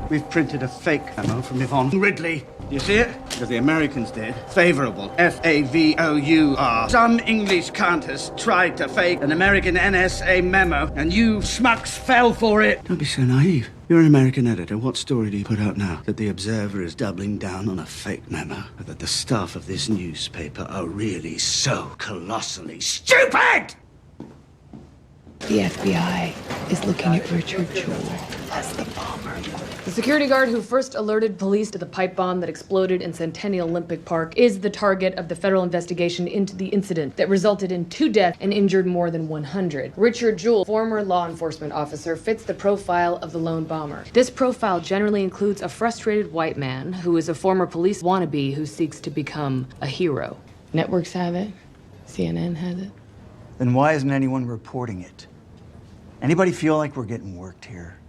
We've printed a fake memo from Yvonne Ridley. You see it? Because the Americans did. Favorable. F-A-V-O-U-R. Some English countess tried to fake an American NSA memo, and you schmucks fell for it. Don't be so naive. You're an American editor. What story do you put out now? That the Observer is doubling down on a fake memo? Or that the staff of this newspaper are really so colossally stupid? The FBI is looking at Richard Jewell as the bomber. The security guard who first alerted police to the pipe bomb that exploded in Centennial Olympic Park is the target of the federal investigation into the incident that resulted in 2 deaths and injured more than 100. Richard Jewell, former law enforcement officer, fits the profile of the lone bomber. This profile generally includes a frustrated white man who is a former police wannabe who seeks to become a hero. Networks have it. CNN has it. Then why isn't anyone reporting it? Anybody feel like we're getting worked here?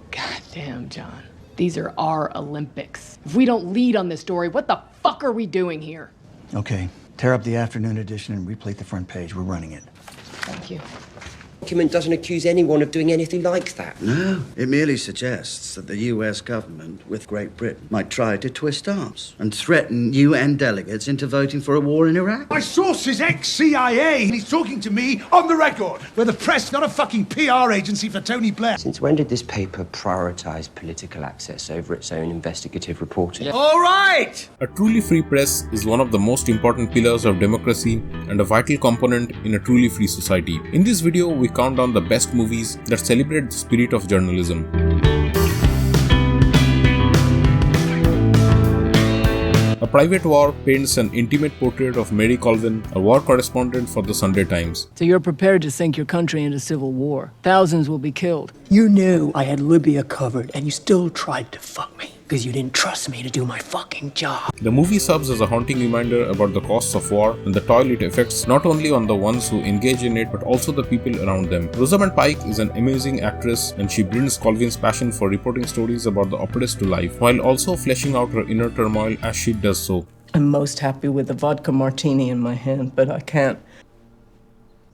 God damn, John. These are our Olympics. If we don't lead on this story, what the fuck are we doing here? Okay, tear up the afternoon edition and replate the front page. We're running it. Thank you. The document doesn't accuse anyone of doing anything like that. No, it merely suggests that the US government, with Great Britain, might try to twist arms and threaten UN delegates into voting for a war in Iraq. My source is ex-CIA, and he's talking to me on the record. We're the press, not a fucking PR agency for Tony Blair. Since when did this paper prioritize political access over its own investigative reporting? All right! A truly free press is one of the most important pillars of democracy and a vital component in a truly free society. In this video, we count down the best movies that celebrate the spirit of journalism. A Private War paints an intimate portrait of Mary Colvin, a war correspondent for the Sunday Times. So you're prepared to sink your country into civil war. Thousands will be killed. You knew I had Libya covered, and you still tried to fuck me because you didn't trust me to do my fucking job. The movie serves as a haunting reminder about the costs of war and the toll it affects not only on the ones who engage in it but also the people around them. Rosamund Pike is an amazing actress, and she brings Colvin's passion for reporting stories about the oppressed to life, while also fleshing out her inner turmoil as she does so. I'm most happy with the vodka martini in my hand, but I can't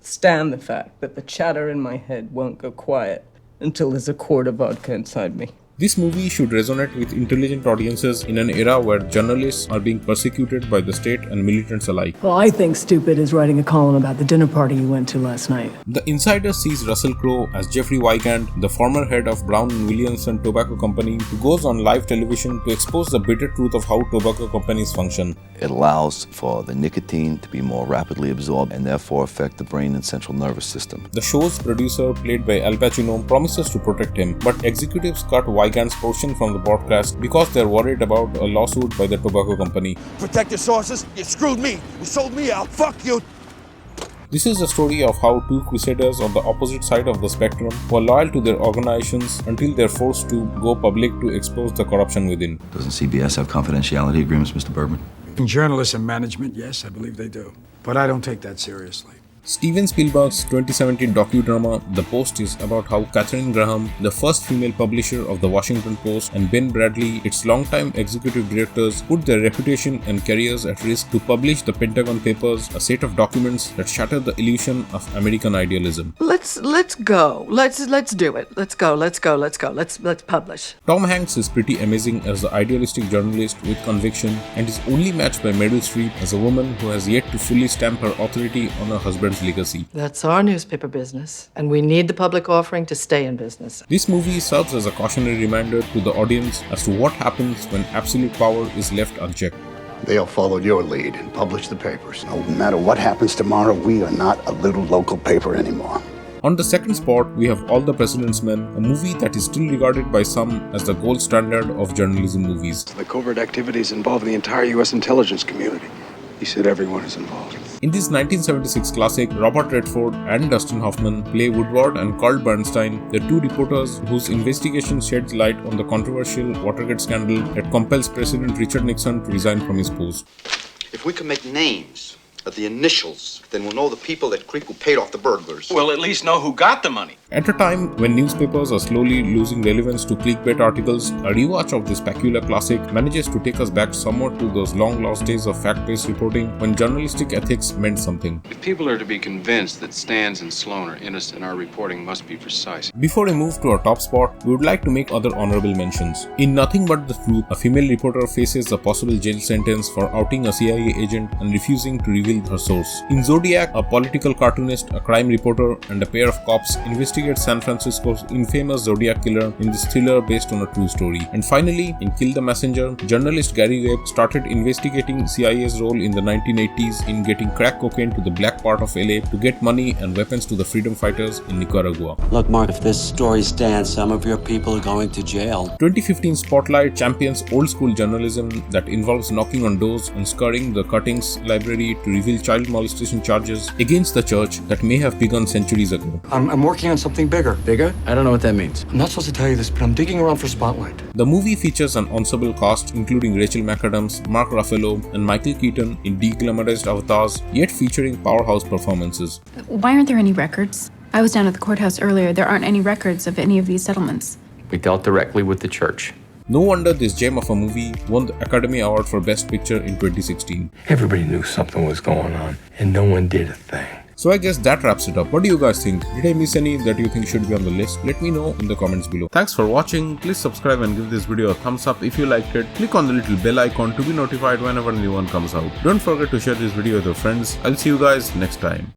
stand the fact that the chatter in my head won't go quiet until there's a quart of vodka inside me. This movie should resonate with intelligent audiences in an era where journalists are being persecuted by the state and militants alike. Well, I think stupid is writing a column about the dinner party you went to last night. The Insider sees Russell Crowe as Jeffrey Wigand, the former head of Brown & Williamson Tobacco Company, who goes on live television to expose the bitter truth of how tobacco companies function. It allows for the nicotine to be more rapidly absorbed and therefore affect the brain and central nervous system. The show's producer, played by Al Pacino, promises to protect him, but executives cut Wigand's portion from the broadcast because they're worried about a lawsuit by the tobacco company. Protect your sources? You screwed me. You sold me out. Fuck you. This is the story of how two crusaders on the opposite side of the spectrum were loyal to their organizations until they're forced to go public to expose the corruption within. Doesn't CBS have confidentiality agreements, Mr. Bergman? In journalism management, yes, I believe they do. But I don't take that seriously. Steven Spielberg's 2017 docudrama The Post is about how Katharine Graham, the first female publisher of The Washington Post, and Ben Bradlee, its longtime executive directors, put their reputation and careers at risk to publish the Pentagon Papers, a set of documents that shatter the illusion of American idealism. Let's go. Let's do it. Let's go. Let's publish. Tom Hanks is pretty amazing as the idealistic journalist with conviction, and is only matched by Meryl Streep as a woman who has yet to fully stamp her authority on her husband's legacy. That's our newspaper business, and we need the public offering to stay in business. This movie serves as a cautionary reminder to the audience as to what happens when absolute power is left unchecked. They all followed your lead and published the papers. No matter what happens tomorrow, we are not a little local paper anymore. On the second spot, we have All the President's Men, a movie that is still regarded by some as the gold standard of journalism movies. The covert activities involve the entire U.S. intelligence community. He said everyone is involved. In this 1976 classic, Robert Redford and Dustin Hoffman play Woodward and Carl Bernstein, the two reporters whose investigation sheds light on the controversial Watergate scandal that compels President Richard Nixon to resign from his post. If we can make names of the initials, then we'll know the people at Creek who paid off the burglars. We'll at least know who got the money. At a time when newspapers are slowly losing relevance to clickbait articles, a rewatch of this peculiar classic manages to take us back somewhat to those long lost days of fact-based reporting when journalistic ethics meant something. If people are to be convinced that Stans and Sloan are innocent, our reporting must be precise. Before we move to our top spot, we would like to make other honorable mentions. In Nothing But the Truth, a female reporter faces a possible jail sentence for outing a CIA agent and refusing to reveal her source. In Zodiac, a political cartoonist, a crime reporter, and a pair of cops investigate San Francisco's infamous Zodiac killer in this thriller based on a true story. And finally, in Kill the Messenger, journalist Gary Webb started investigating CIA's role in the 1980s in getting crack cocaine to the black part of LA to get money and weapons to the freedom fighters in Nicaragua. Look, Mark, if this story stands, some of your people are going to jail. 2015 Spotlight champions old school journalism that involves knocking on doors and scouring the cuttings library to reveal child molestation charges against the church that may have begun centuries ago. I'm working on something bigger. Bigger? I don't know what that means. I'm not supposed to tell you this, but I'm digging around for Spotlight. The movie features an ensemble cast including Rachel McAdams, Mark Ruffalo, and Michael Keaton in de-glamorized avatars, yet featuring powerhouse performances. Why aren't there any records? I was down at the courthouse earlier. There aren't any records of any of these settlements. We dealt directly with the church. No wonder this gem of a movie won the Academy Award for Best Picture in 2016. Everybody knew something was going on, and no one did a thing. So I guess that wraps it up. What do you guys think? Did I miss any that you think should be on the list? Let me know in the comments below. Thanks for watching. Please subscribe and give this video a thumbs up if you liked it. Click on the little bell icon to be notified whenever a new one comes out. Don't forget to share this video with your friends. I'll see you guys next time.